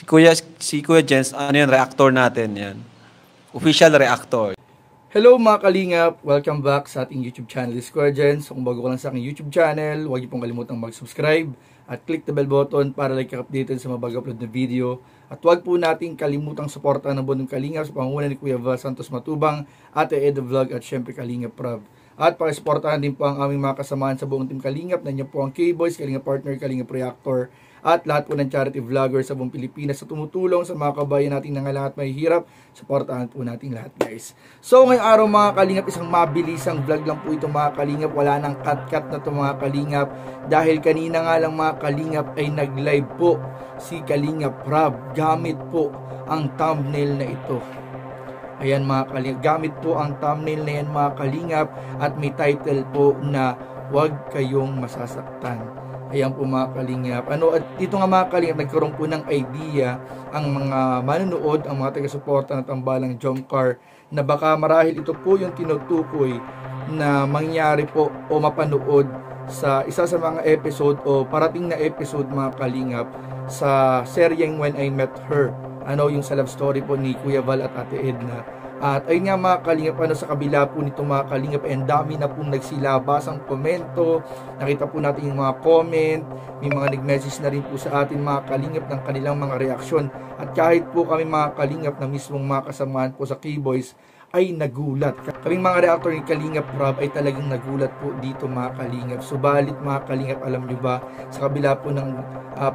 Si Kuya Jens, ano yan, reactor natin yan. Official reactor. Hello mga kalingap! Welcome back sa ating YouTube channel, Kuya Jens. Kung bago ka lang sa aking YouTube channel, huwag niyo pong kalimutang mag-subscribe at click the bell button para like ka-updated sa mga bago-upload na video. At huwag po nating kalimutang suportahan ng Bundong Kalingap sa pangunguna ni Kuya Val Santos Matubang, Ate Ed Vlog at syempre Kalingap Prab. At pakisuportahan din po ang aming mga kasamahan sa buong Team Kalingap. Nandiyan po ang K-Boys, Kalingap Partner, Kalingap Reactor, at lahat po ng charity vloggers sa buong Pilipinas sa tumutulong sa mga kabayan nating nangalangat may hirap. Suportahan po natin lahat, guys. So ngayong araw mga kalingap, isang mabilisang vlog lang po ito mga kalingap. Wala nang cut-cut na ito mga kalingap. Dahil kanina nga lang mga kalingap ay nag-live po si Kalingap Prab. Gamit po ang thumbnail na ito. Ayan mga kalingap. Gamit po ang thumbnail na yan mga kalingap. At may title po na "Huwag Kayong Masasaktan". Ayan po mga kalingap. At dito nga mga kalingap, nagkaroon po ng idea ang mga manonood, ang mga taga-suporta ng Tambalang Jomcar, na baka marahil ito po yung tinutukoy na mangyari po o mapanood sa isa sa mga episode o parating na episode mga kalingap sa seryeng When I Met Her. Yung sa love story po ni Kuya Val at Ate Edna. At ayun nga mga kalingap, sa kabila po nito mga kalingap, ang dami na pong nagsilabasang komento. Nakita po natin yung mga comment, may mga nag-message na rin po sa atin mga kalingap ng kanilang mga reaksyon. At kahit po kami mga kalingap na mismong mga kasamahan po sa K-Boys ay nagulat. Kaming mga reactor ni Kalingap Prab ay talagang nagulat po dito mga kalingap. Subalit mga kalingap, alam nyo ba, sa kabila po ng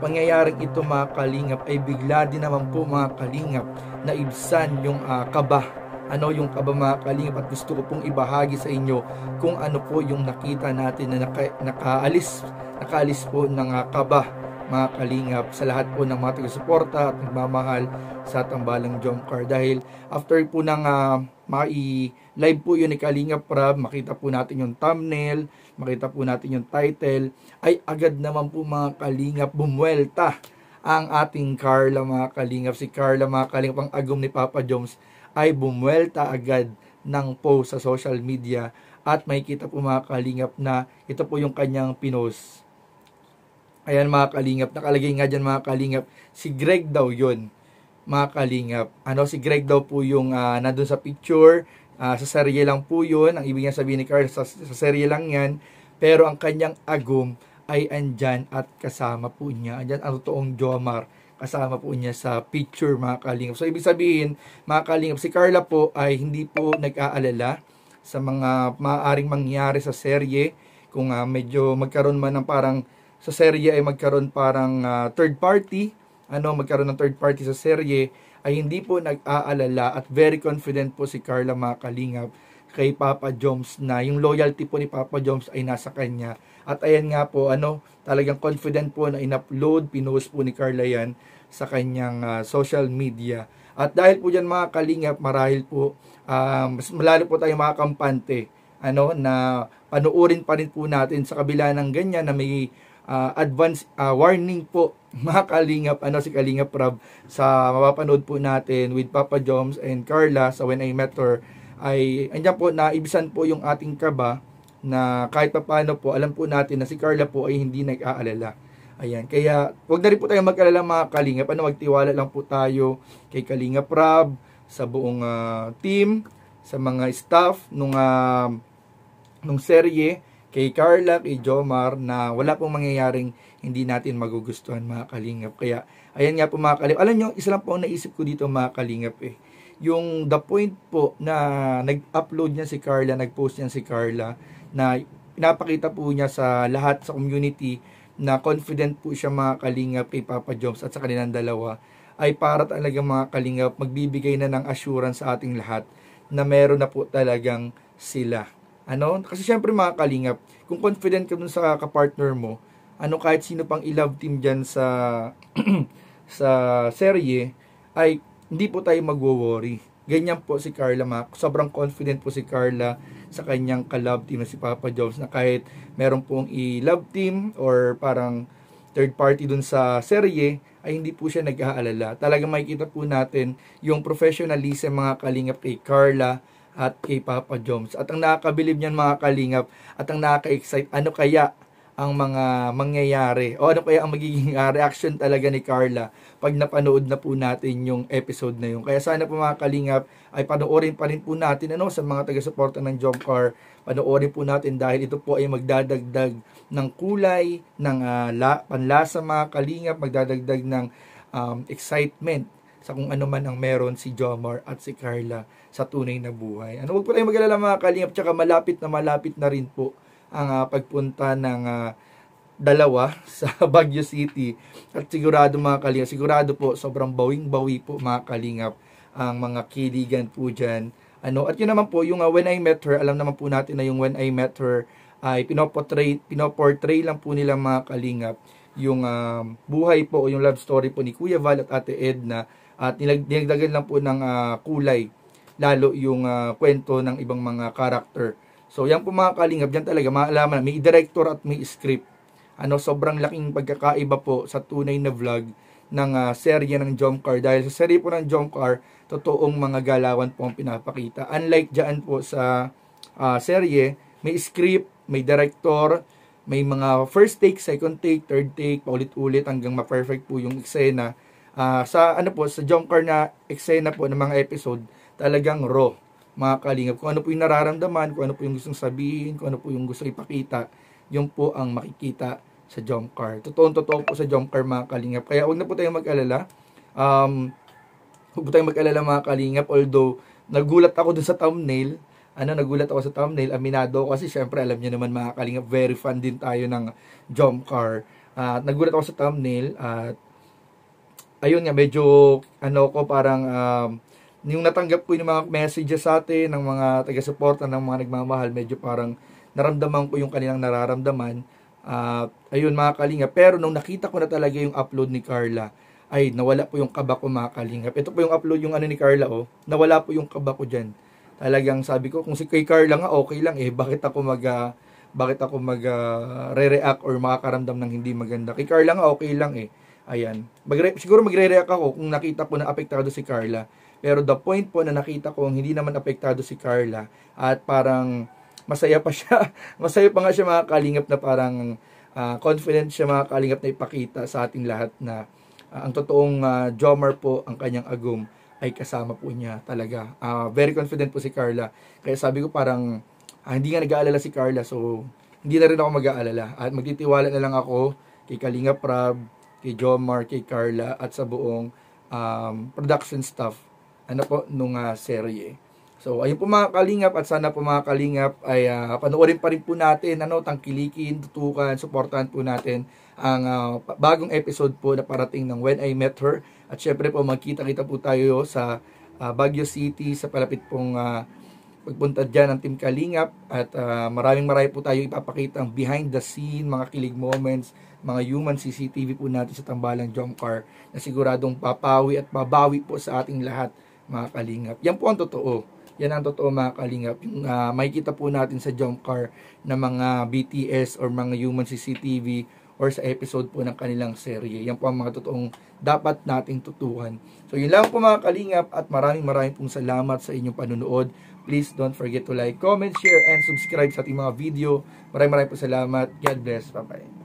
pangyayaring ito mga kalingap, ay bigla din naman po mga kalingap na ibsan yung kaba. Yung kaba mga kalingap, at gusto ko pong ibahagi sa inyo kung ano po yung nakita natin na nakaalis po ng kaba mga kalingap sa lahat po ng mga taga-suporta at nagmamahal sa Tambalang Jomcar. Dahil after po ng live po yun ni Kalingap Prab, makita po natin yung thumbnail, makita po natin yung title, ay agad naman po mga kalingap bumuelta ang ating Carla mga kalingap. Si Carla mga kalingap, ang agom ni Papa Joms, ay bumuelta agad ng post sa social media. At makikita po mga kalingap na ito po yung kanyang pinost. Ayan mga kalingap, nakalagay nga dyan mga kalingap, si Greg daw yun mga kalingap. Si Greg daw po yung nandun sa picture, sa serye lang po yun. Ang ibig niya sabihin ni Carl, sa serye lang yan. Pero ang kanyang agum ay andyan at kasama po niya. Andyan ang totoong Jomar, kasama po niya sa picture mga kalingap. So ibig sabihin mga kalingap, si Carla po ay hindi po nag-aalala sa mga maaaring mangyari sa serye. Kung medyo magkaroon man ng parang sa serye ay magkaroon parang third party, magkaroon ng third party sa serye, ay hindi po nag-aalala at very confident po si Carla mga kalingap kay Papa Joms na yung loyalty po ni Papa Joms ay nasa kanya. At ayan nga po, talagang confident po na in-upload, pinost po ni Carla yan sa kanyang social media. At dahil po dyan mga kalingap, marahil po, mas malalo po tayong mga kampante, na panuorin pa rin po natin sa kabila ng ganyan na may advance warning po mga kalingap, si Kalingap Prab sa mapapanood po natin with Papa Joms and Carla sa When I Met Her, ay andyan po na ibisan po yung ating kaba na kahit pa paano po alam po natin na si Carla po ay hindi nag-aalala. Ayan, kaya wag na rin po tayong mag-alala mga kalingap, magtiwala lang po tayo kay Kalingap Prab, sa buong team, sa mga staff nung serye, kay Carla, kay Jomar, na wala pong mangyayaring hindi natin magugustuhan mga kalingap. Kaya, ayan nga po mga kalingap. Alam nyo, isa lang po ang naisip ko dito mga kalingap yung the point po na nag-upload niya si Carla, nag-post niya si Carla, na pinapakita po niya sa lahat sa community na confident po siya mga kalingap kay Papa Joms at sa kanilang dalawa, ay para talaga mga kalingap magbibigay na ng assurance sa ating lahat na meron na po talagang sila. Kasi syempre mga kalingap, kung confident ka dun sa kapartner mo, kahit sino pang i-love team dyan sa sa serye, ay hindi po tayo magwo-worry. Ganyan po si Carla, sobrang confident po si Carla sa kanyang ka-love team na si Papa Joms, na kahit meron pong i-love team or parang third party dun sa serye, ay hindi po siya nag-aalala. Talagang makikita po natin yung professionalism mga kalingap kay Carla at kay Papa Joms. At ang nakakabilib niyan mga kalingap, at ang nakaka-excite, ano kaya ang mga mangyayari o ano kaya ang magiging reaction talaga ni Carla pag napanood na po natin yung episode na yun. Kaya sana po mga kalingap ay panoorin pa rin po natin sa mga taga-suporta ng Jomcar, panoorin po natin dahil ito po ay magdadagdag ng kulay, ng panlasa mga kalingap, magdadagdag ng excitement sa kung ano man ang meron si Jomar at si Carla sa tunay na buhay. Huwag po tayong mag-alala mga kalingap, tsaka malapit na rin po ang pagpunta ng dalawa sa Baguio City. At sigurado mga kalingap, sigurado po sobrang bawing-bawi po mga kalingap ang mga kiligan po dyan. At yun naman po, yung When I Met Her, alam naman po natin na yung When I Met Her ay pinoportray lang po nila mga kalingap yung buhay po o yung love story po ni Kuya Val at Ate Edna, at dinagdagan lang po ng kulay lalo yung kwento ng ibang mga karakter. So yan po mga kalingap, dyan talaga maalaman, may director at may script. Sobrang laking pagkakaiba po sa tunay na vlog ng serye ng Jomcar. Dahil sa serye po ng Jomcar, totoong mga galawan po ang pinapakita. Unlike dyan po sa serye, may script, may director, may mga first take, second take, third take, paulit-ulit hanggang ma-perfect po yung eksena. Sa Jomcar na eksena po ng mga episode, talagang raw mga kalingap. Kung ano po yung nararamdaman, kung ano po yung gustong sabihin, kung ano po yung gustong ipakita, yun po ang makikita sa Jomcar. Totoo po sa Jomcar mga kalingap. Kaya huwag na po tayong mag-alala. Huwag po tayong mag-alala mga kalingap. Although, nagulat ako dun sa thumbnail. Aminado ako kasi syempre alam niyo naman mga kalingap, very fan din tayo ng Jomcar. Nagulat ako sa thumbnail at ayun nga, medyo parang yung natanggap ko yung mga messages sa atin ng mga taga-suporta, ng mga nagmamahal, medyo parang naramdaman ko yung kanilang nararamdaman. Ayun mga kalingap, pero nung nakita ko na talaga yung upload ni Carla, ay nawala po yung kaba ko mga kalingap. Ito po yung upload yung ni Carla, nawala po yung kaba ko dyan. Talagang sabi ko, kung si kay Carla nga okay lang bakit ako re-react or makakaramdam ng hindi maganda. Kay Carla nga okay lang Ayan. Siguro magre-react ako kung nakita ko na apektado si Carla. Pero the point po na nakita ko hindi naman apektado si Carla at parang masaya pa siya. Masaya pa nga siya mga kalingap, na parang confident siya mga kalingap na ipakita sa ating lahat na ang totoong Jomar po, ang kanyang agum, ay kasama po niya talaga. Very confident po si Carla. Kaya sabi ko parang hindi nga nag-aalala si Carla, so hindi na rin ako mag-aalala. At magtitiwala na lang ako kay Kalinga Prab, kay Jomar, kay Carla, at sa buong production staff nung serye. So, ayun po mga kalingap, at sana po mga kalingap ay panoorin pa rin po natin, tangkilikin, tutukan, suportahan po natin ang bagong episode po na parating ng When I Met Her. At syempre po, magkita-kita po tayo sa Baguio City, sa palapit pong pagpunta dyan ng Team Kalingap. At maraming po tayo ipapakita ang behind the scene, mga kilig moments, mga human CCTV po natin sa tambalang Jomcar na siguradong papawi at babawi po sa ating lahat mga kalingap. Yan po ang totoo. Yan ang totoo mga kalingap. Yung makikita po natin sa Jomcar na mga BTS or mga human CCTV or sa episode po ng kanilang serye. Yan po ang mga totoong dapat nating tutuhan. So yun lang po mga kalingap, at maraming pong salamat sa inyong panunood. Please don't forget to like, comment, share, and subscribe sa ating mga video. Maraming po salamat. God bless. Bye-bye.